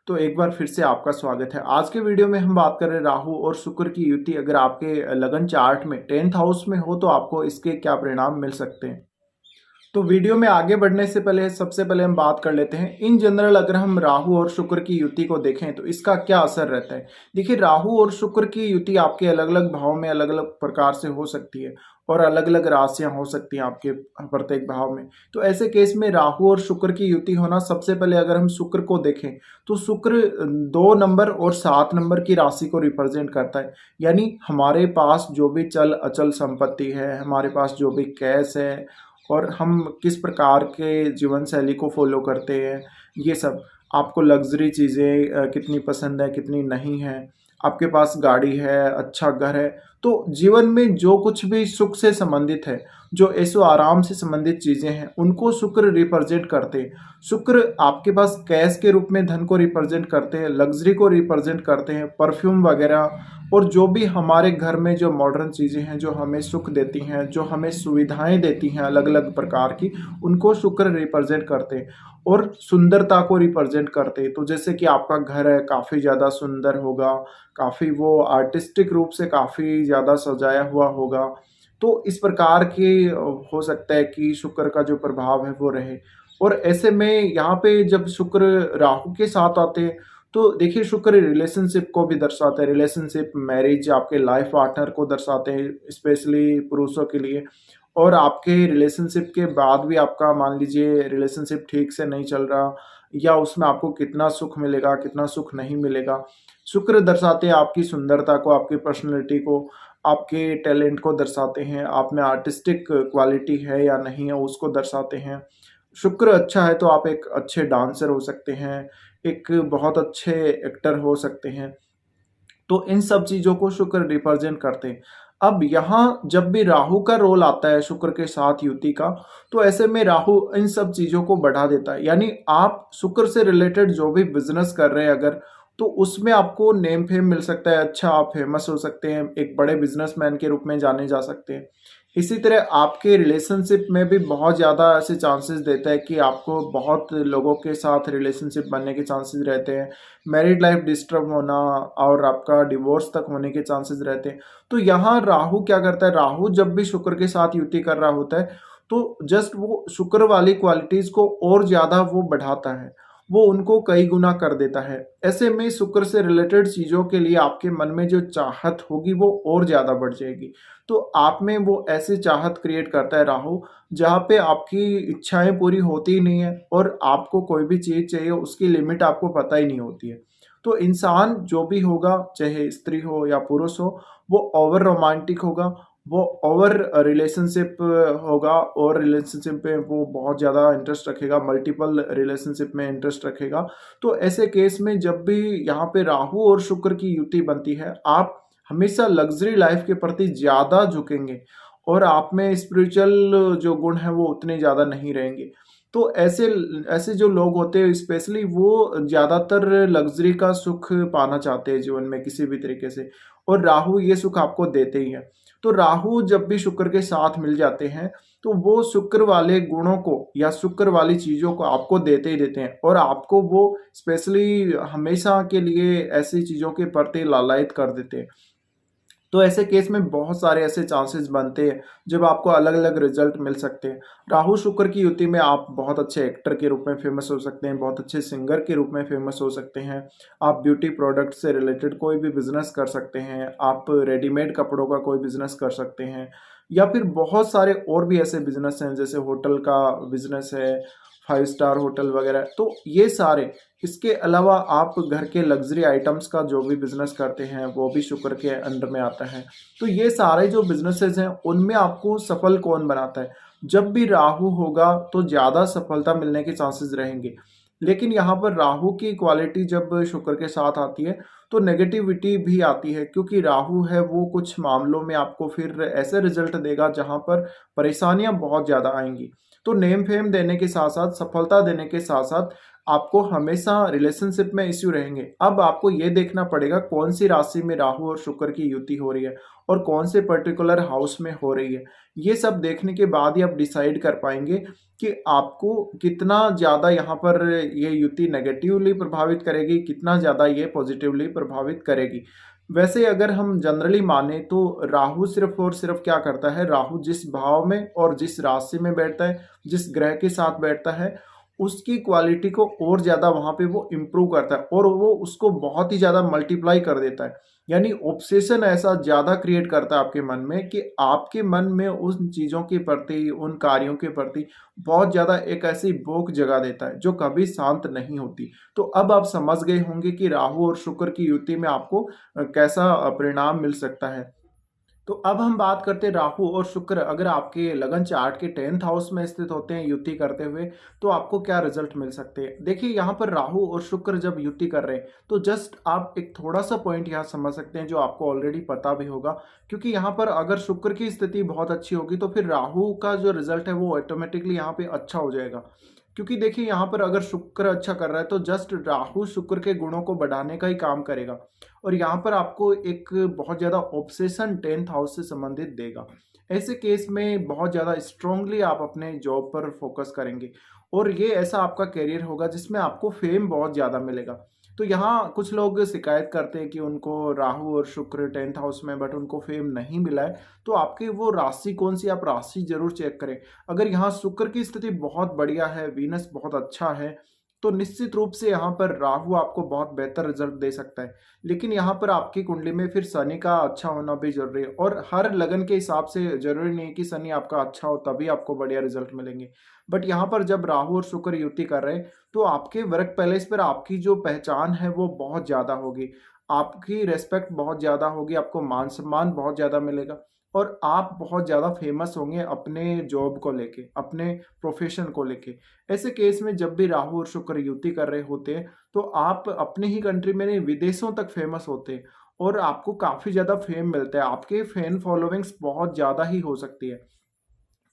तो एक बार फिर से आपका स्वागत है। आज के वीडियो में हम बात कर रहे हैं राहु और शुक्र की युति अगर आपके लगन चार्ट में 10th हाउस में हो तो आपको इसके क्या परिणाम मिल सकते हैं। तो वीडियो में आगे बढ़ने से पहले सबसे पहले हम बात कर लेते हैं इन जनरल अगर हम राहु और शुक्र की युति को देखें तो इसका क्या असर रहता है। देखिए, राहु और शुक्र की युति आपके अलग अलग भाव में अलग अलग प्रकार से हो सकती है और अलग अलग राशियां हो सकती हैं आपके प्रत्येक भाव में। तो ऐसे केस में राहु और शुक्र की युति होना, सबसे पहले अगर हम शुक्र को देखें तो शुक्र 2 नंबर और 7 नंबर की राशि को रिप्रेजेंट करता है। यानी हमारे पास जो भी चल अचल संपत्ति है, हमारे पास जो भी कैश है और हम किस प्रकार के जीवन शैली को फॉलो करते हैं, ये सब आपको लग्जरी चीज़ें कितनी पसंद है कितनी नहीं है, आपके पास गाड़ी है, अच्छा घर है, तो जीवन में जो कुछ भी सुख से संबंधित है, जो ऐशो आराम से संबंधित चीज़ें हैं, उनको शुक्र रिप्रेजेंट करते हैं। शुक्र आपके पास कैश के रूप में धन को रिप्रेजेंट करते हैं, लग्जरी को रिप्रेजेंट करते हैं, परफ्यूम वगैरह और जो भी हमारे घर में जो मॉडर्न चीज़ें हैं जो हमें सुख देती हैं, जो हमें सुविधाएं देती हैं अलग अलग प्रकार की, उनको शुक्र रिप्रेजेंट करते हैं और सुंदरता को रिप्रेजेंट करते हैं। तो जैसे कि आपका घर है काफ़ी ज़्यादा सुंदर होगा, काफ़ी वो आर्टिस्टिक रूप से काफ़ी ज़्यादा सजाया हुआ होगा। तो इस प्रकार के हो सकता है कि शुक्र का जो प्रभाव है वो रहे। और ऐसे में यहाँ पे जब शुक्र राहु के साथ आते हैं तो देखिए, शुक्र रिलेशनशिप को भी दर्शाता है। रिलेशनशिप, मैरिज, आपके लाइफ पार्टनर को दर्शाते हैं स्पेशली पुरुषों के लिए। और आपके रिलेशनशिप के बाद भी आपका मान लीजिए रिलेशनशिप ठीक से नहीं चल रहा या उसमें आपको कितना सुख मिलेगा कितना सुख नहीं मिलेगा। शुक्र दर्शाते हैं आपकी सुंदरता को, आपकी पर्सनैलिटी को, आपके टैलेंट को दर्शाते हैं, आप में आर्टिस्टिक क्वालिटी है या नहीं है उसको दर्शाते हैं। शुक्र अच्छा है तो आप एक अच्छे डांसर हो सकते हैं, एक बहुत अच्छे एक्टर हो सकते हैं। तो इन सब चीज़ों को शुक्र रिप्रेजेंट करते हैं। अब यहाँ जब भी राहु का रोल आता है शुक्र के साथ युति का, तो ऐसे में राहु इन सब चीज़ों को बढ़ा देता है। यानी आप शुक्र से रिलेटेड जो भी बिजनेस कर रहे हैं अगर, तो उसमें आपको नेम फेम मिल सकता है, अच्छा आप फेमस हो सकते हैं, एक बड़े बिजनेसमैन के रूप में जाने जा सकते हैं। इसी तरह आपके रिलेशनशिप में भी बहुत ज़्यादा ऐसे चांसेस देता है कि आपको बहुत लोगों के साथ रिलेशनशिप बनने के चांसेस रहते हैं। मैरिड लाइफ डिस्टर्ब होना और आपका डिवोर्स तक होने के चांसेस रहते हैं। तो यहाँ राहु क्या करता है, राहु जब भी शुक्र के साथ युति कर रहा होता है तो जस्ट वो शुक्र वाली क्वालिटीज़ को और ज़्यादा वो बढ़ाता है, वो उनको कई गुना कर देता है। ऐसे में शुक्र से रिलेटेड चीज़ों के लिए आपके मन में जो चाहत होगी वो और ज़्यादा बढ़ जाएगी। तो आप में वो ऐसी चाहत क्रिएट करता है राहु, जहाँ पे आपकी इच्छाएं पूरी होती ही नहीं है और आपको कोई भी चीज़ चाहिए उसकी लिमिट आपको पता ही नहीं होती है। तो इंसान जो भी होगा, चाहे स्त्री हो या पुरुष हो, वो ओवर रोमांटिक होगा, वो ओवर रिलेशनशिप होगा और रिलेशनशिप में वो बहुत ज़्यादा इंटरेस्ट रखेगा, मल्टीपल रिलेशनशिप में इंटरेस्ट रखेगा। तो ऐसे केस में जब भी यहाँ पे राहु और शुक्र की युति बनती है, आप हमेशा लग्जरी लाइफ के प्रति ज़्यादा झुकेंगे और आप में स्पिरिचुअल जो गुण है वो उतने ज़्यादा नहीं रहेंगे। तो ऐसे ऐसे जो लोग होते हैं स्पेशली वो ज़्यादातर लग्जरी का सुख पाना चाहते हैं जीवन में किसी भी तरीके से, और राहु ये सुख आपको देते ही हैं। तो राहु जब भी शुक्र के साथ मिल जाते हैं तो वो शुक्र वाले गुणों को या शुक्र वाली चीज़ों को आपको देते ही देते हैं और आपको वो स्पेशली हमेशा के लिए ऐसी चीज़ों के प्रति लालायित कर देते हैं। तो ऐसे केस में बहुत सारे ऐसे चांसेस बनते हैं जब आपको अलग अलग रिजल्ट मिल सकते हैं। राहु शुक्र की युति में आप बहुत अच्छे एक्टर के रूप में फेमस हो सकते हैं, बहुत अच्छे सिंगर के रूप में फेमस हो सकते हैं, आप ब्यूटी प्रोडक्ट से रिलेटेड कोई भी बिजनेस कर सकते हैं, आप रेडीमेड कपड़ों का कोई बिजनेस कर सकते हैं या फिर बहुत सारे और भी ऐसे बिजनेस हैं जैसे होटल का बिजनेस है, 5 स्टार होटल वगैरह। तो ये सारे, इसके अलावा आप घर के लग्जरी आइटम्स का जो भी बिजनेस करते हैं वो भी शुक्र के अंडर में आता है। तो ये सारे जो बिजनेसेस हैं उनमें आपको सफल कौन बनाता है, जब भी राहु होगा तो ज़्यादा सफलता मिलने के चांसेस रहेंगे। लेकिन यहाँ पर राहु की क्वालिटी जब शुक्र के साथ आती है तो नेगेटिविटी भी आती है, क्योंकि राहु है वो कुछ मामलों में आपको फिर ऐसे रिजल्ट देगा जहाँ पर परेशानियाँ बहुत ज़्यादा आएंगी। तो नेम फेम देने के साथ साथ, सफलता देने के साथ साथ आपको हमेशा रिलेशनशिप में इश्यू रहेंगे। अब आपको ये देखना पड़ेगा कौन सी राशि में राहु और शुक्र की युति हो रही है और कौन से पर्टिकुलर हाउस में हो रही है। ये सब देखने के बाद ही आप डिसाइड कर पाएंगे कि आपको कितना ज़्यादा यहाँ पर ये युति नेगेटिवली प्रभावित करेगी, कितना ज़्यादा ये पॉजिटिवली प्रभावित करेगी। वैसे अगर हम जनरली माने तो राहु सिर्फ और सिर्फ क्या करता है, राहु जिस भाव में और जिस राशि में बैठता है, जिस ग्रह के साथ बैठता है, उसकी क्वालिटी को और ज़्यादा वहाँ पे वो इम्प्रूव करता है और वो उसको बहुत ही ज़्यादा मल्टीप्लाई कर देता है। यानी ऑब्सेशन ऐसा ज़्यादा क्रिएट करता है आपके मन में कि आपके मन में उन चीज़ों के प्रति, उन कार्यों के प्रति बहुत ज़्यादा एक ऐसी भूख जगा देता है जो कभी शांत नहीं होती। तो अब आप समझ गए होंगे कि राहु और शुक्र की युति में आपको कैसा परिणाम मिल सकता है। तो अब हम बात करते हैं राहु और शुक्र अगर आपके लगन चार्ट के 10th हाउस में स्थित होते हैं युति करते हुए, तो आपको क्या रिजल्ट मिल सकते हैं। देखिए यहाँ पर राहु और शुक्र जब युति कर रहे हैं तो जस्ट आप एक थोड़ा सा पॉइंट यहाँ समझ सकते हैं जो आपको ऑलरेडी पता भी होगा, क्योंकि यहाँ पर अगर शुक्र की स्थिति बहुत अच्छी होगी तो फिर राहु का जो रिजल्ट है वो ऑटोमेटिकली यहाँ पे अच्छा हो जाएगा। क्योंकि देखिए यहाँ पर अगर शुक्र अच्छा कर रहा है तो जस्ट राहु शुक्र के गुणों को बढ़ाने का ही काम करेगा और यहाँ पर आपको एक बहुत ज़्यादा ऑब्सेशन 10th हाउस से संबंधित देगा। ऐसे केस में बहुत ज़्यादा स्ट्रांगली आप अपने जॉब पर फोकस करेंगे और ये ऐसा आपका करियर होगा जिसमें आपको फेम बहुत ज़्यादा मिलेगा। तो यहाँ कुछ लोग शिकायत करते हैं कि उनको राहु और शुक्र 10th हाउस में बट उनको फेम नहीं मिला है। तो आपकी वो राशि कौन सी, आप राशि जरूर चेक करें। अगर यहाँ शुक्र की स्थिति बहुत बढ़िया है, वीनस बहुत अच्छा है, तो निश्चित रूप से यहाँ पर राहु आपको बहुत बेहतर रिजल्ट दे सकता है। लेकिन यहाँ पर आपकी कुंडली में फिर शनि का अच्छा होना भी जरूरी है और हर लगन के हिसाब से जरूरी नहीं कि शनि आपका अच्छा हो तभी आपको बढ़िया रिजल्ट मिलेंगे। बट यहाँ पर जब राहु और शुक्र युति कर रहे हैं तो आपके वर्क पैलेस पर आपकी जो पहचान है वो बहुत ज़्यादा होगी, आपकी रेस्पेक्ट बहुत ज़्यादा होगी, आपको मान सम्मान बहुत ज़्यादा मिलेगा और आप बहुत ज़्यादा फेमस होंगे अपने जॉब को लेके, अपने प्रोफेशन को लेके। ऐसे केस में जब भी राहु और शुक्र युति कर रहे होते हैं तो आप अपने ही कंट्री में नहीं विदेशों तक फेमस होते हैं और आपको काफ़ी ज़्यादा फेम मिलता है, आपके फैन फॉलोइंग्स बहुत ज़्यादा ही हो सकती है।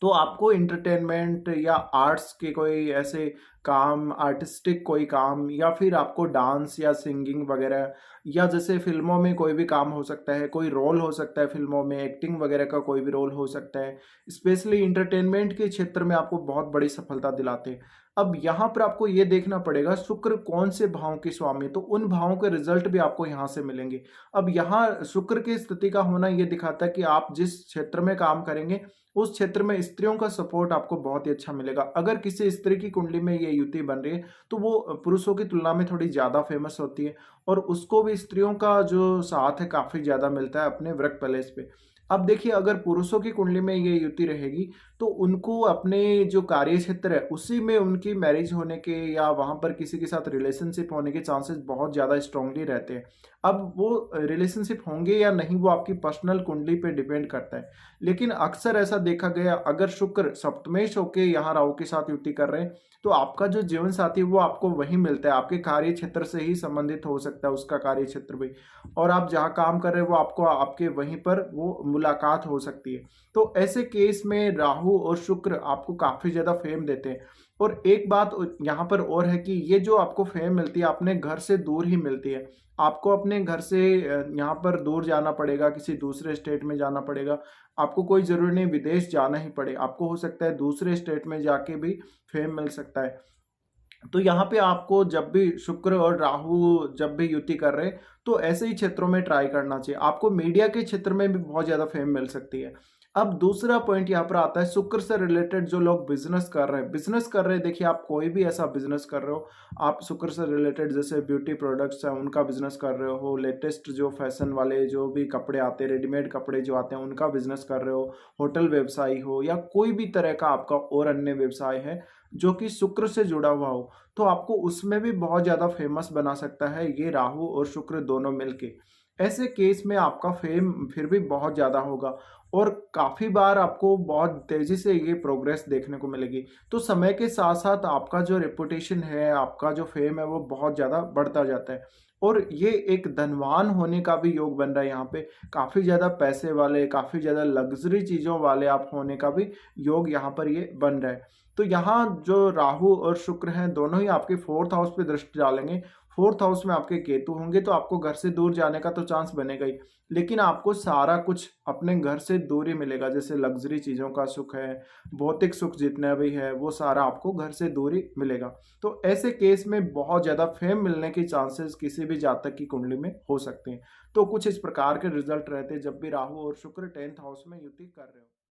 तो आपको एंटरटेनमेंट या आर्ट्स के कोई ऐसे काम, आर्टिस्टिक कोई काम या फिर आपको डांस या सिंगिंग वगैरह या जैसे फिल्मों में कोई भी काम हो सकता है, कोई रोल हो सकता है फिल्मों में, एक्टिंग वगैरह का कोई भी रोल हो सकता है। स्पेशली एंटरटेनमेंट के क्षेत्र में आपको बहुत बड़ी सफलता दिलाते हैं। अब यहाँ पर आपको ये देखना पड़ेगा शुक्र कौन से भाव के स्वामी है, तो उन भावों के रिजल्ट भी आपको यहाँ से मिलेंगे। अब यहाँ शुक्र की स्थिति का होना ये दिखाता है कि आप जिस क्षेत्र में काम करेंगे उस क्षेत्र में स्त्रियों का सपोर्ट आपको बहुत ही अच्छा मिलेगा। अगर किसी स्त्री की कुंडली में ये युति बन रही है तो वो पुरुषों की तुलना में थोड़ी ज़्यादा फेमस होती है और उसको भी स्त्रियों का जो साथ है काफ़ी ज़्यादा मिलता है अपने वर्क प्लेस पे। अब देखिए अगर पुरुषों की कुंडली में ये युति रहेगी तो उनको अपने जो कार्य क्षेत्र है उसी में उनकी मैरिज होने के या वहाँ पर किसी के साथ रिलेशनशिप होने के चांसेस बहुत ज़्यादा स्ट्रांगली रहते हैं। अब वो रिलेशनशिप होंगे या नहीं वो आपकी पर्सनल कुंडली पे डिपेंड करता है। लेकिन अक्सर ऐसा देखा गया अगर शुक्र सप्तमेश होके यहाँ राहु के साथ युति कर रहे हैं तो आपका जो जीवन साथी वो आपको वही मिलता है, आपके कार्य क्षेत्र से ही संबंधित हो सकता है उसका कार्य क्षेत्र भी, और आप जहाँ काम कर रहे हैं वो आपको आपके वहीं पर वो मुलाकात हो सकती है। तो ऐसे केस में राहु और शुक्र आपको काफ़ी ज़्यादा फेम देते हैं। और एक बात यहाँ पर और है कि ये जो आपको फेम मिलती है अपने घर से दूर ही मिलती है। आपको अपने घर से यहाँ पर दूर जाना पड़ेगा, किसी दूसरे स्टेट में जाना पड़ेगा। आपको कोई ज़रूरी नहीं विदेश जाना ही पड़े, आपको हो सकता है दूसरे स्टेट में जाके भी फेम मिल सकता है। तो यहाँ पे आपको जब भी शुक्र और राहु जब भी युति कर रहे तो ऐसे ही क्षेत्रों में ट्राई करना चाहिए। आपको मीडिया के क्षेत्र में भी बहुत ज़्यादा फेम मिल सकती है। अब दूसरा पॉइंट यहाँ पर आता है शुक्र से रिलेटेड जो लोग बिजनेस कर रहे हैं, देखिए आप कोई भी ऐसा बिजनेस कर रहे हो, आप शुक्र से रिलेटेड जैसे ब्यूटी प्रोडक्ट्स हैं उनका बिजनेस कर रहे हो, लेटेस्ट जो फैशन वाले जो भी कपड़े आते हैं, रेडीमेड कपड़े जो आते हैं उनका बिजनेस कर रहे हो, होटल व्यवसायी हो या कोई भी तरह का आपका और अन्य व्यवसाय है जो कि शुक्र से जुड़ा हुआ हो, तो आपको उसमें भी बहुत ज़्यादा फेमस बना सकता है ये राहु और शुक्र दोनों मिलके। ऐसे केस में आपका फेम फिर भी बहुत ज़्यादा होगा और काफ़ी बार आपको बहुत तेज़ी से ये प्रोग्रेस देखने को मिलेगी। तो समय के साथ साथ आपका जो रेपुटेशन है, आपका जो फेम है वो बहुत ज़्यादा बढ़ता जाता है। और ये एक धनवान होने का भी योग बन रहा है यहाँ पे। काफ़ी ज़्यादा पैसे वाले, काफ़ी ज़्यादा लग्जरी चीज़ों वाले आप होने का भी योग यहाँ पर ये बन रहा है। तो यहाँ जो राहु और शुक्र हैं दोनों ही आपके फोर्थ हाउस पे दृष्टि डालेंगे। फोर्थ हाउस में आपके केतु होंगे तो आपको घर से दूर जाने का तो चांस बनेगा ही, लेकिन आपको सारा कुछ अपने घर से दूर ही मिलेगा। जैसे लग्जरी चीज़ों का सुख है, भौतिक सुख जितना भी है वो सारा आपको घर से दूर ही मिलेगा। तो ऐसे केस में बहुत ज़्यादा फेम मिलने की चांसेस किसी भी जातक की कुंडली में हो सकते हैं। तो कुछ इस प्रकार के रिजल्ट रहते हैं जब भी राहु और शुक्र 10th हाउस में युति कर रहे हो।